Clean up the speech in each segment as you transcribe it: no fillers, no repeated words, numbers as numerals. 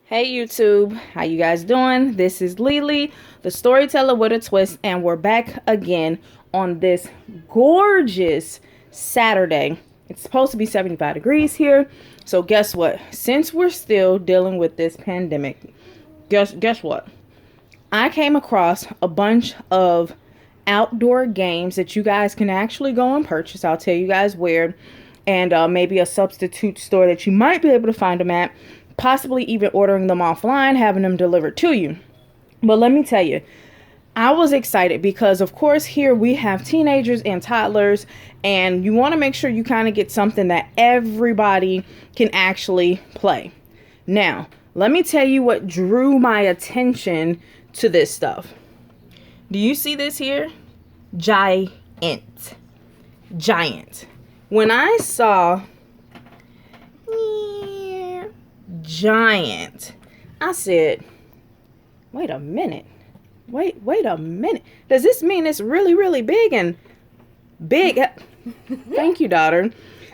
Hey YouTube, how you guys doing? This is Lily, the storyteller with a twist, and we're back again on this gorgeous Saturday. It's supposed to be 75 degrees here. So guess what? Since we're still dealing with this pandemic, guess what? I came across a bunch of outdoor games that you guys can actually go and purchase. I'll tell you guys where, and maybe a substitute store that you might be able to find them at, possibly even ordering them offline, having them delivered to you. But let me tell you, I was excited because, of course, here we have teenagers and toddlers, and you want to make sure you kind of get something that everybody can actually play. Now, let me tell you what drew my attention to this stuff. Do you see this here? Giant. When I saw giant, I said, wait a minute. Does this mean it's really big and big? Thank you, daughter.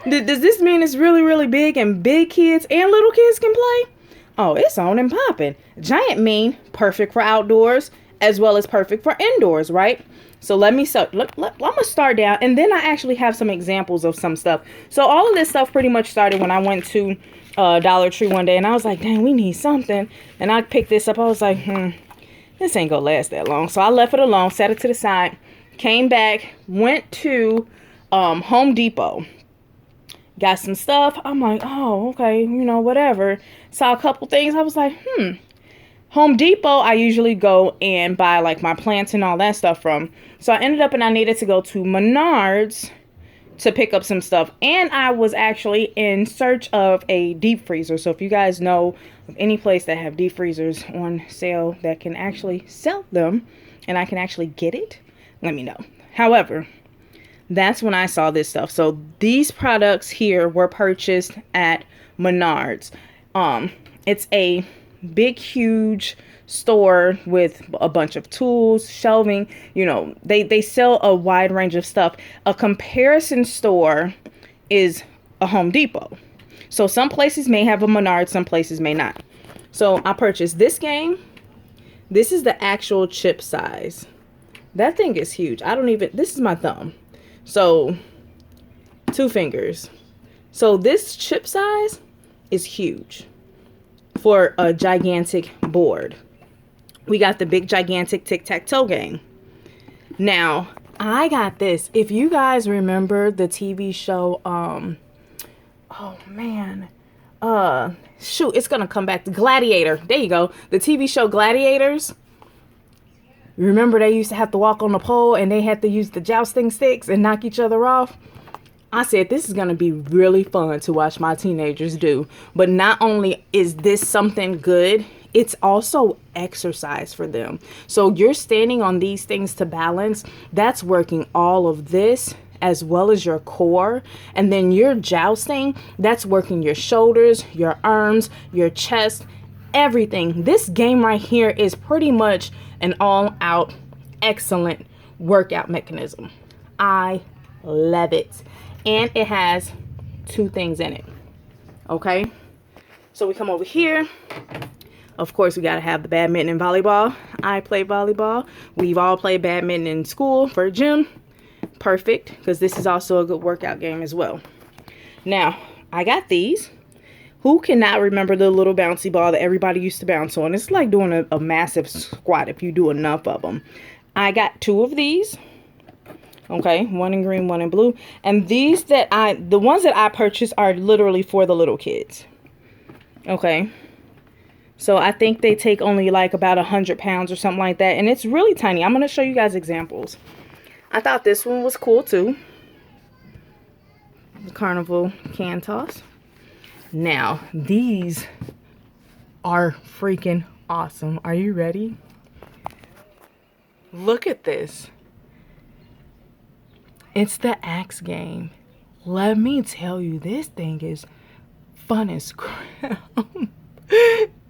Does this mean it's really big and big kids and little kids can play? Oh, it's on and popping. Giant mean perfect for outdoors as well as perfect for indoors, right? So I'm gonna start down, and then I actually have some examples of some stuff. So all of this stuff pretty much started when I went to Dollar Tree one day, and I was like, dang, we need something. And I picked this up. I was like, this ain't gonna last that long. So I left it alone, set it to the side, came back, went to Home Depot, got some stuff. I'm like, oh, okay, whatever. Saw a couple things. I was like, Home Depot, I usually go and buy like my plants and all that stuff from. So I ended up and I needed to go to Menards to pick up some stuff. And I was actually in search of a deep freezer. So if you guys know of any place that have deep freezers on sale that can actually sell them and I can actually get it, let me know. However, that's when I saw this stuff. So these products here were purchased at Menards. It's a big, huge store with a bunch of tools, shelving, they sell a wide range of stuff. A comparison store is a Home Depot. So some places may have a Menards, some places may not. So I purchased this game. This is the actual chip size. That thing is huge. This is my thumb. So 2 fingers. So this chip size is huge for a gigantic board. We got the big gigantic tic-tac-toe game. Now, I got this. If you guys remember the TV show, it's gonna come back. Gladiator. There you go. The TV show Gladiators. Remember they used to have to walk on the pole and they had to use the jousting sticks and knock each other off? I said, this is going to be really fun to watch my teenagers do. But not only is this something good, it's also exercise for them. So you're standing on these things to balance. That's working all of this as well as your core. And then you're jousting. That's working your shoulders, your arms, your chest, everything. This game right here is pretty much an all-out excellent workout mechanism. I love it. And it has 2 things in it. Okay. So we come over here. Of course, we got to have the badminton and volleyball. I play volleyball. We've all played badminton in school for a gym. Perfect. Because this is also a good workout game as well. Now, I got these. Who cannot remember the little bouncy ball that everybody used to bounce on? It's like doing a massive squat if you do enough of them. I got 2 of these. Okay, 1 in green, 1 in blue. And the ones that I purchased are literally for the little kids. Okay. So I think they take only like about 100 pounds or something like that. And it's really tiny. I'm going to show you guys examples. I thought this one was cool too. The carnival can toss. Now, these are freaking awesome. Are you ready? Look at this. It's the axe game. Let me tell you, this thing is fun as crap.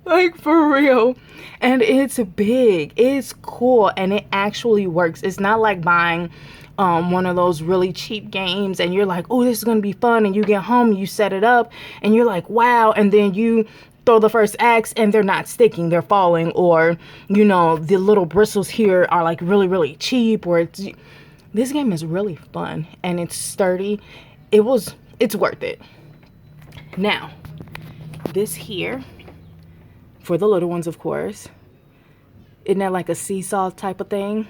Like, for real. And it's big. It's cool. And it actually works. It's not like buying one of those really cheap games and you're like, oh, this is going to be fun. And you get home, you set it up and you're like, wow. And then you throw the first axe and they're not sticking, they're falling, or you know, the little bristles here are like really really cheap, or this game is really fun and it's sturdy. It's worth it. Now this here, for the little ones of course, isn't that like a seesaw type of thing?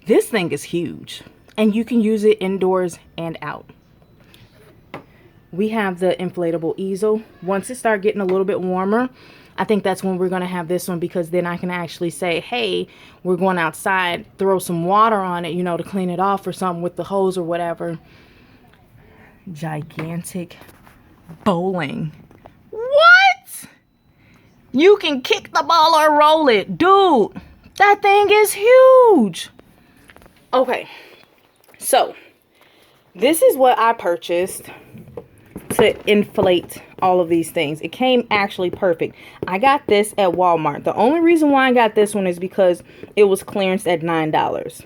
This thing is huge and you can use it indoors and out. We have the inflatable easel. Once it starts getting a little bit warmer, I think that's when we're going to have this one, because then I can actually say, hey, we're going outside, throw some water on it, you know, to clean it off or something with the hose or whatever. Gigantic bowling. What? You can kick the ball or roll it. Dude, that thing is huge. Okay, so this is what I purchased to inflate all of these things. It came actually perfect. I got this at Walmart. The only reason why I got this one is because it was clearance at $9.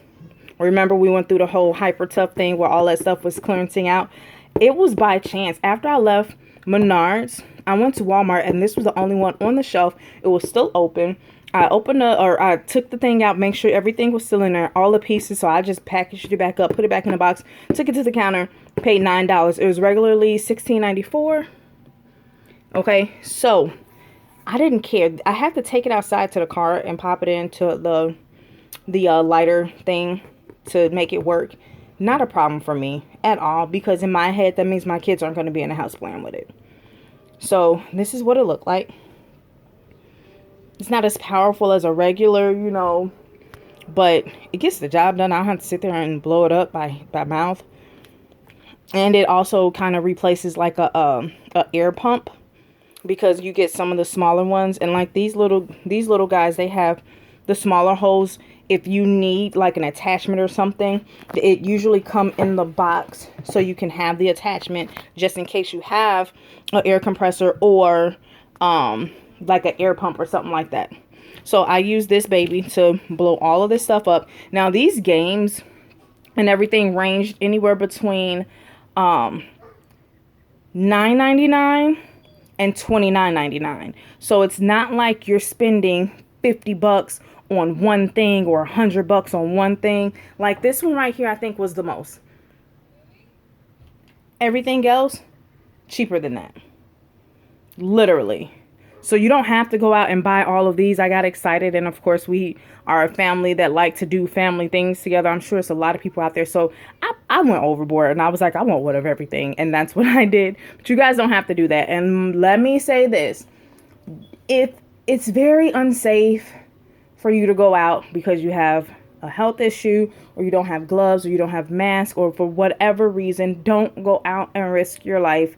Remember we went through the whole hyper tough thing where all that stuff was clearancing out? It was by chance. After I left Menards, I went to Walmart and this was the only one on the shelf. It was still open. I took the thing out, make sure everything was still in there, all the pieces. So I just packaged it back up, put it back in the box, took it to the counter, paid $9. It was regularly $16.94. Okay, so I didn't care. I have to take it outside to the car and pop it into the lighter thing to make it work. Not a problem for me at all, because in my head that means my kids aren't going to be in the house playing with it. So this is what it looked like. It's not as powerful as a regular, you know, but it gets the job done. I don't have to sit there and blow it up by mouth. And it also kind of replaces like a air pump, because you get some of the smaller ones, and like these little guys, they have the smaller holes. If you need like an attachment or something, it usually come in the box, so you can have the attachment just in case you have an air compressor or like an air pump or something like that. So I use this baby to blow all of this stuff up. Now these games and everything ranged anywhere between $9.99 and $29.99. So it's not like you're spending $50 on one thing or $100 on one thing. Like this one right here, I think was the most. Everything else cheaper than that, literally. So you don't have to go out and buy all of these. I got excited, and of course we are a family that like to do family things together. I'm sure it's a lot of people out there. So I went overboard and I was like, I want one of everything, and that's what I did. But you guys don't have to do that. And let me say this, if it's very unsafe for you to go out because you have a health issue, or you don't have gloves, or you don't have mask, or for whatever reason, don't go out and risk your life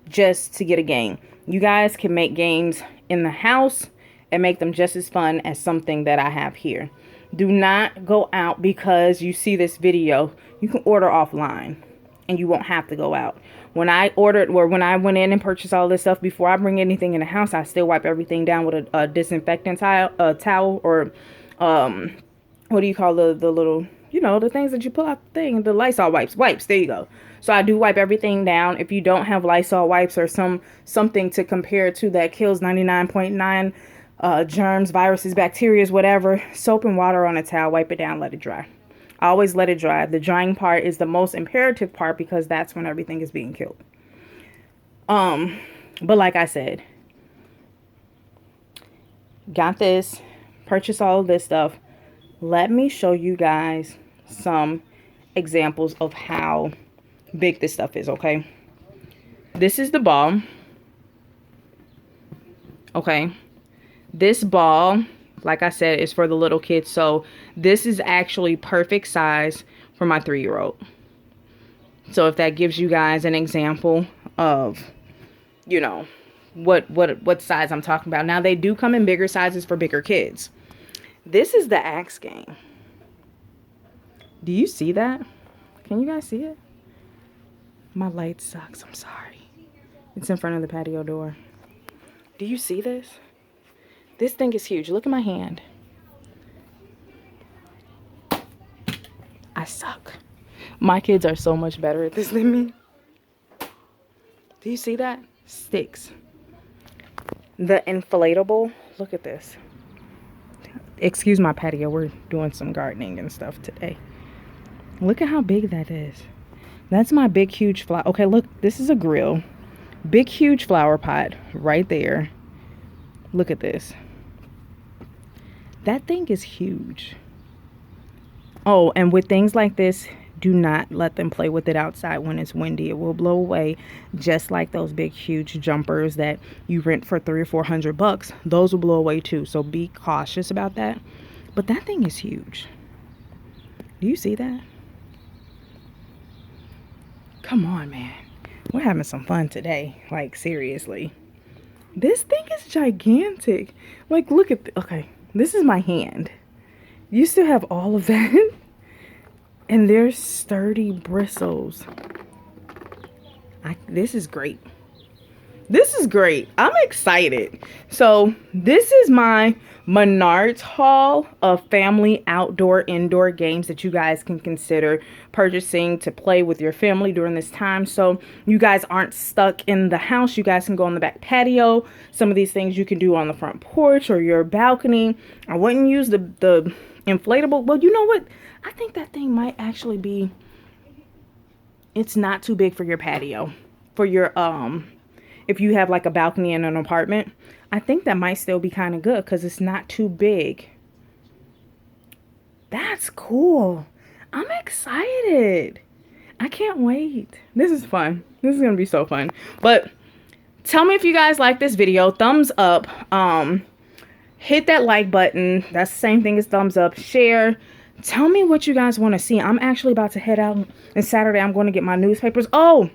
just to get a game. You guys can make games in the house and make them just as fun as something that I have here. Do not go out because you see this video. You can order offline and you won't have to go out. When I ordered, or when I went in and purchased all this stuff, before I bring anything in the house, I still wipe everything down with a disinfectant towel, or what do you call the little, you know, the things that you pull out the thing, the Lysol wipes, there you go. So I do wipe everything down. If you don't have Lysol wipes or something to compare to that kills 99.9 germs, viruses, bacteria, whatever, soap and water on a towel, wipe it down, let it dry. I always let it dry. The drying part is the most imperative part, because that's when everything is being killed. But like I said, got this, purchased all of this stuff. Let me show you guys some examples of how big this stuff is, okay? This is the ball. Okay. This ball, like I said, is for the little kids. So this is actually perfect size for my 3-year-old. So if that gives you guys an example of, you know, what size I'm talking about. Now they do come in bigger sizes for bigger kids. This is the axe game. Do you see that? Can you guys see it? My light sucks. I'm sorry. It's in front of the patio door. Do you see this? This thing is huge. Look at my hand. I suck. My kids are so much better at this than me. Do you see that? Sticks. The inflatable, look at this. Excuse my patio, we're doing some gardening and stuff today. Look at how big that is. That's my big, huge flower. Okay, look, this is a grill. Big, huge flower pot right there. Look at this. That thing is huge. Oh, and with things like this, do not let them play with it outside when it's windy. It will blow away, just like those big, huge jumpers that you rent for $300 or $400. Those will blow away too, so be cautious about that. But that thing is huge. Do you see that? Come on, man. We're having some fun today. Like, seriously. This thing is gigantic. Like, look at... Okay, this is my hand. You still have all of that. And there's sturdy bristles. This is great. This is great. I'm excited. So this is my Menards haul of family outdoor indoor games that you guys can consider purchasing to play with your family during this time. So you guys aren't stuck in the house. You guys can go on the back patio. Some of these things you can do on the front porch or your balcony. I wouldn't use the inflatable. Well, you know what? I think that thing might actually be, it's not too big for your patio. For your, if you have like a balcony in an apartment, I think that might still be kind of good because it's not too big. That's cool. I'm excited. I can't wait. This is fun. This is going to be so fun. But tell me if you guys like this video. Thumbs up. Hit that like button. That's the same thing as thumbs up. Share. Tell me what you guys want to see. I'm actually about to head out. And Saturday, I'm going to get my newspapers. Oh,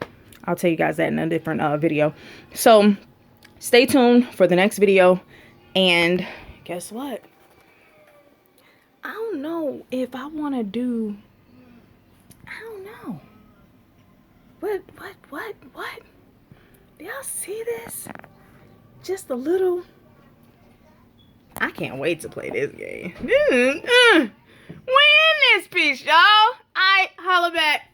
I'll tell you guys that in a different video. So stay tuned for the next video. And guess what? I don't know if I want to do... I don't know. What? Do y'all see this? Just a little... I can't wait to play this game. We in this piece, y'all. I holla back.